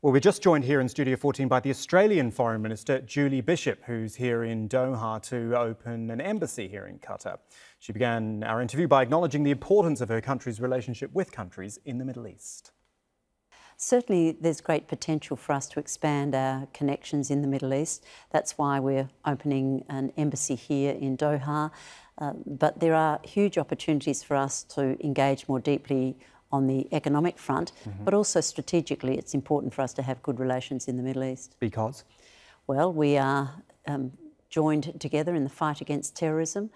Well, we're just joined here in Studio 14 by the Australian Foreign Minister, Julie Bishop, who's here in Doha to open an embassy here in Qatar. She began our interview by acknowledging the importance of her country's relationship with countries in the Middle East. Certainly there's great potential for us to expand our connections in the Middle East. That's why we're opening an embassy here in Doha. But there are huge opportunities for us to engage more deeply on the economic front, but also strategically it's important for us to have good relations in the Middle East. Because? Well, we are joined together in the fight against terrorism.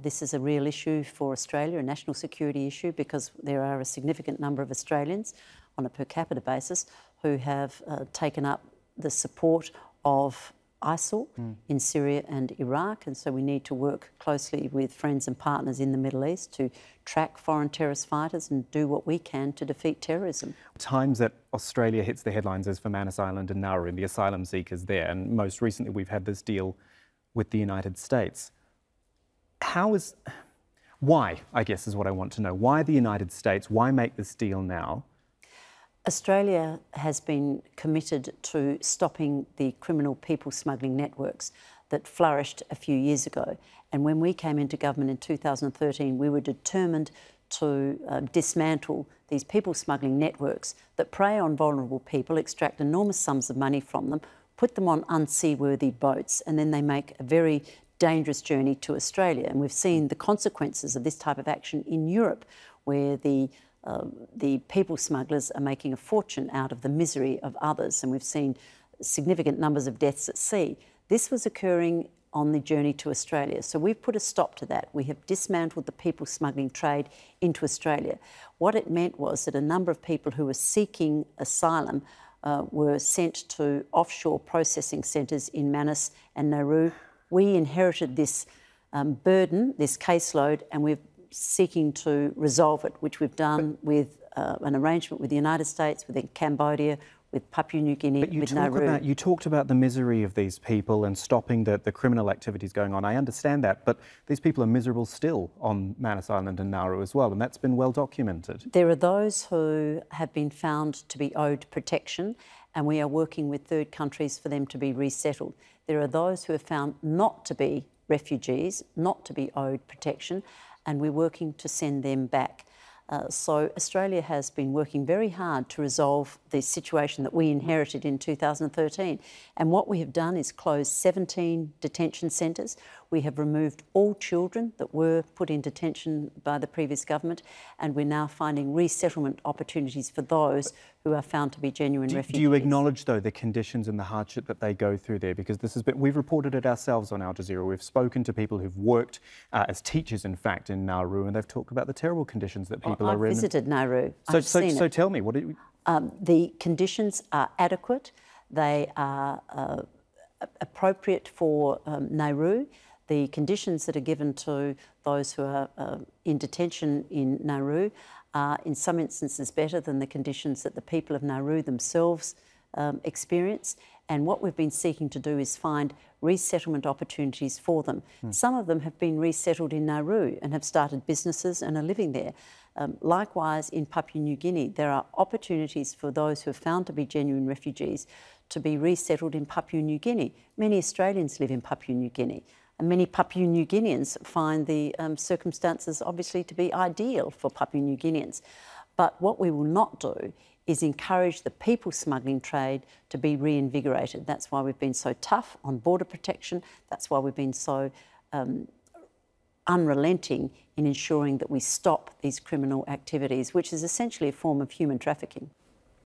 This is a real issue for Australia, a national security issue, because there are a significant number of Australians on a per capita basis who have taken up the support of ISIL in Syria and Iraq, and so we need to work closely with friends and partners in the Middle East to track foreign terrorist fighters and do what we can to defeat terrorism. Times that Australia hits the headlines is for Manus Island and Nauru and the asylum seekers there, and most recently we've had this deal with the United States. Why, I guess, is what I want to know. Why the United States? Why make this deal now? Australia has been committed to stopping the criminal people smuggling networks that flourished a few years ago. And when we came into government in 2013, we were determined to dismantle these people smuggling networks that prey on vulnerable people, extract enormous sums of money from them, put them on unseaworthy boats, and then they make a very dangerous journey to Australia. And we've seen the consequences of this type of action in Europe, where the people smugglers are making a fortune out of the misery of others, and we've seen significant numbers of deaths at sea. This was occurring on the journey to Australia, so we've put a stop to that. We have dismantled the people smuggling trade into Australia. What it meant was that a number of people who were seeking asylum were sent to offshore processing centres in Manus and Nauru. We inherited this burden, this caseload, and we're seeking to resolve it, which we've done with an arrangement with the United States, with Cambodia, with Papua New Guinea, with Nauru. You talked about the misery of these people and stopping the criminal activities going on. I understand that, but these people are miserable still on Manus Island and Nauru as well, and that's been well documented. There are those who have been found to be owed protection, and we are working with third countries for them to be resettled. There are those who are found not to be refugees, not to be owed protection, and we're working to send them back. So Australia has been working very hard to resolve the situation that we inherited in 2013. And what we have done is close 17 detention centres. We have removed all children that were put in detention by the previous government, and we're now finding resettlement opportunities for those who are found to be genuine refugees. Do you acknowledge, though, the conditions and the hardship that they go through there? Because we've reported it ourselves on Al Jazeera. We've spoken to people who've worked as teachers, in fact, in Nauru, and they've talked about the terrible conditions that people are in. I've visited Nauru. So tell me, what do you... The conditions are adequate. They are appropriate for Nauru. The conditions that are given to those who are in detention in Nauru are in some instances better than the conditions that the people of Nauru themselves experience. And what we've been seeking to do is find resettlement opportunities for them. Some of them have been resettled in Nauru and have started businesses and are living there. Likewise, in Papua New Guinea, there are opportunities for those who are found to be genuine refugees to be resettled in Papua New Guinea. Many Australians live in Papua New Guinea, and many Papua New Guineans find the circumstances obviously to be ideal for Papua New Guineans. But what we will not do is encourage the people smuggling trade to be reinvigorated. That's why we've been so tough on border protection. That's why we've been so unrelenting in ensuring that we stop these criminal activities, which is essentially a form of human trafficking.